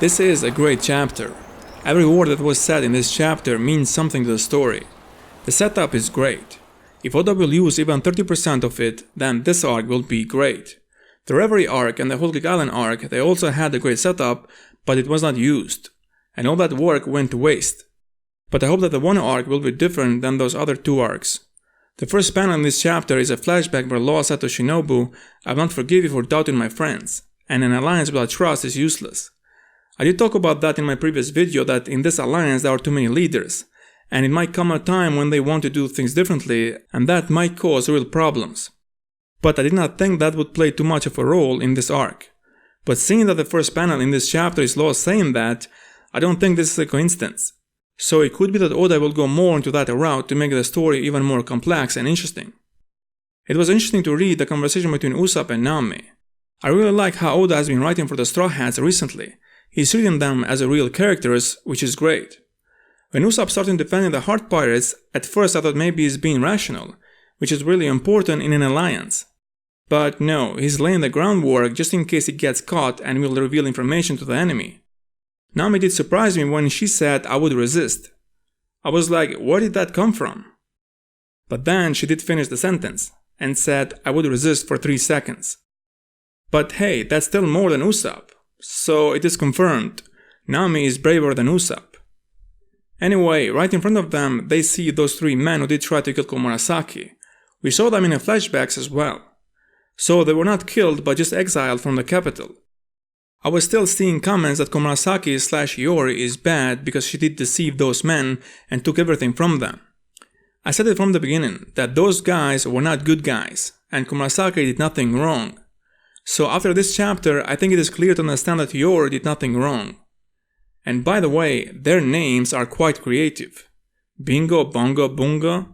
This is a great chapter. Every word that was said in this chapter means something to the story. The setup is great. If Oda will use even 30% of it, then this arc will be great. The Reverie arc and the Whole Cake Island arc, they also had a great setup, but it was not used. And all that work went to waste. But I hope that the Wano arc will be different than those other two arcs. The first panel in this chapter is a flashback where Law said to Shinobu, "I will not forgive you for doubting my friends, and an alliance without trust is useless." I did talk about that in my previous video, that in this alliance there are too many leaders, and it might come a time when they want to do things differently, and that might cause real problems. But I did not think that would play too much of a role in this arc. But seeing that the first panel in this chapter is Law saying that, I don't think this is a coincidence. So it could be that Oda will go more into that route to make the story even more complex and interesting. It was interesting to read the conversation between Usopp and Nami. I really like how Oda has been writing for the Straw Hats recently. He's treating them as real characters, which is great. When Usopp started defending the Heart Pirates, at first I thought maybe he's being rational, which is really important in an alliance. But no, he's laying the groundwork just in case he gets caught and will reveal information to the enemy. Nami did surprise me when she said I would resist. I was like, where did that come from? But then she did finish the sentence and said I would resist for 3 seconds. But hey, that's still more than Usopp. So it is confirmed. Nami is braver than Usopp. Anyway, right in front of them, they see those 3 men who did try to kill Komurasaki. We saw them in the flashbacks as well. So they were not killed but just exiled from the capital. I was still seeing comments that Komurasaki/Hiyori is bad because she did deceive those men and took everything from them. I said it from the beginning that those guys were not good guys and Komurasaki did nothing wrong. So after this chapter, I think it is clear to understand that Hiyori did nothing wrong. And by the way, their names are quite creative. Bingo, Bongo, Bunga.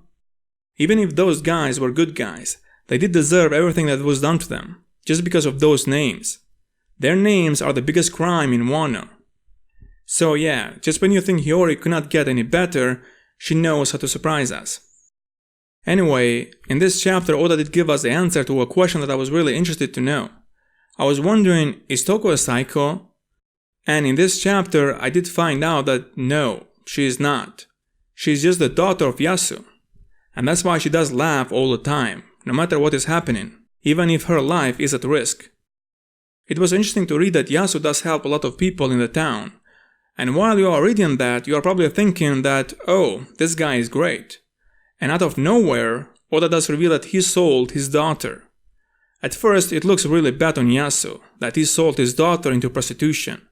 Even if those guys were good guys, they did deserve everything that was done to them, just because of those names. Their names are the biggest crime in Wano. So yeah, just when you think Hiyori could not get any better, she knows how to surprise us. Anyway, in this chapter Oda did give us the answer to a question that I was really interested to know. I was wondering, is Toko a psycho? And in this chapter I did find out that no, she is not. She is just the daughter of Yasu. And that's why she does laugh all the time, no matter what is happening, even if her life is at risk. It was interesting to read that Yasu does help a lot of people in the town. And while you are reading that, you are probably thinking that, oh, this guy is great. And out of nowhere, Oda does reveal that he sold his daughter. At first, it looks really bad on Yasu, that he sold his daughter into prostitution.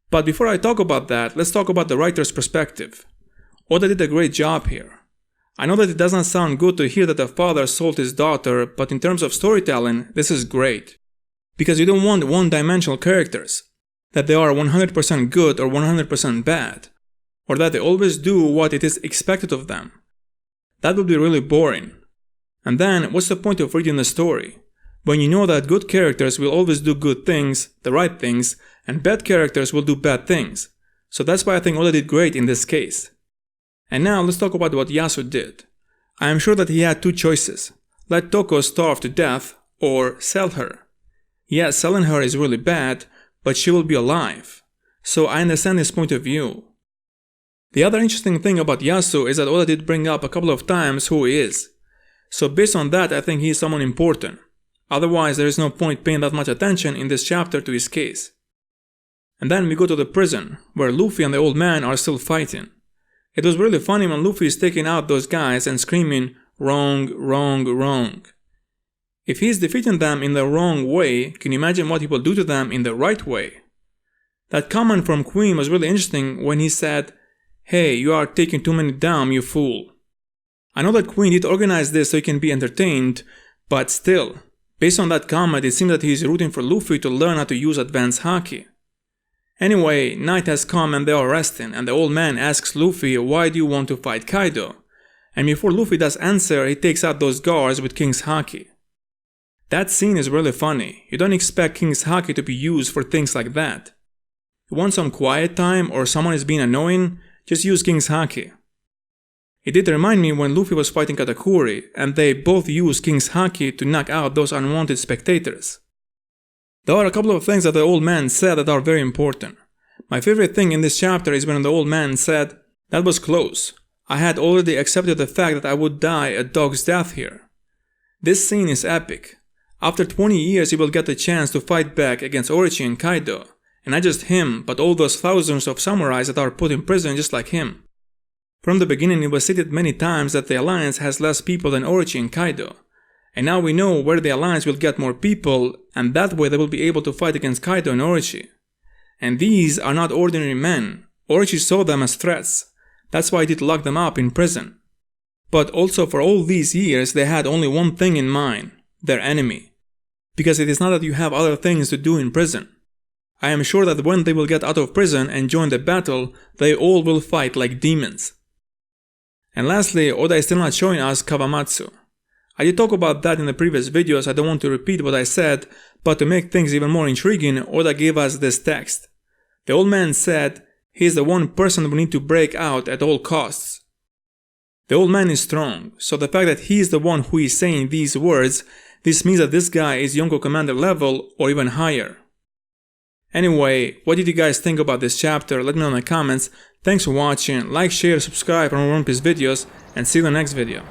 But before I talk about that, let's talk about the writer's perspective. Oda did a great job here. I know that it does not sound good to hear that a father sold his daughter, but in terms of storytelling, this is great. Because you don't want one-dimensional characters, that they are 100% good or 100% bad, or that they always do what it is expected of them. That would be really boring. And then, what's the point of reading the story, when you know that good characters will always do good things, the right things, and bad characters will do bad things? So that's why I think Oda did great in this case. And now let's talk about what Yasu did. I am sure that he had 2 choices. Let Toko starve to death, or sell her. Yes, selling her is really bad, but she will be alive. So I understand his point of view. The other interesting thing about Yasu is that Oda did bring up a couple of times who he is. So based on that, I think he is someone important. Otherwise, there is no point paying that much attention in this chapter to his case. And then we go to the prison, where Luffy and the old man are still fighting. It was really funny when Luffy is taking out those guys and screaming, "Wrong, wrong, wrong." If he is defeating them in the wrong way, can you imagine what he will do to them in the right way? That comment from Queen was really interesting when he said, "Hey, you are taking too many down, you fool." I know that Queen did organize this so he can be entertained, but still, based on that comment, it seems that he is rooting for Luffy to learn how to use advanced haki. Anyway, night has come and they are resting, and the old man asks Luffy, why do you want to fight Kaido? And before Luffy does answer, he takes out those guards with King's haki. That scene is really funny. You don't expect King's haki to be used for things like that. You want some quiet time or someone is being annoying? Just use King's haki. It did remind me when Luffy was fighting Katakuri, and they both used King's haki to knock out those unwanted spectators. There are a couple of things that the old man said that are very important. My favorite thing in this chapter is when the old man said, "That was close. I had already accepted the fact that I would die a dog's death here." This scene is epic. After 20 years he will get the chance to fight back against Orochi and Kaido, and not just him, but all those thousands of samurais that are put in prison just like him. From the beginning it was stated many times that the alliance has less people than Orochi and Kaido, and now we know where the alliance will get more people, and that way they will be able to fight against Kaido and Orochi. And these are not ordinary men. Orochi saw them as threats. That's why he did lock them up in prison. But also for all these years they had only one thing in mind, their enemy. Because it is not that you have other things to do in prison. I am sure that when they will get out of prison and join the battle, they all will fight like demons. And lastly, Oda is still not showing us Kawamatsu. I did talk about that in the previous videos, I don't want to repeat what I said, but to make things even more intriguing, Oda gave us this text. The old man said, "He is the one person we need to break out at all costs." The old man is strong, so the fact that he is the one who is saying these words, this means that this guy is Yonko Commander level or even higher. Anyway, what did you guys think about this chapter? Let me know in the comments. Thanks for watching, like, share, subscribe for more One Piece videos, and see you in the next video.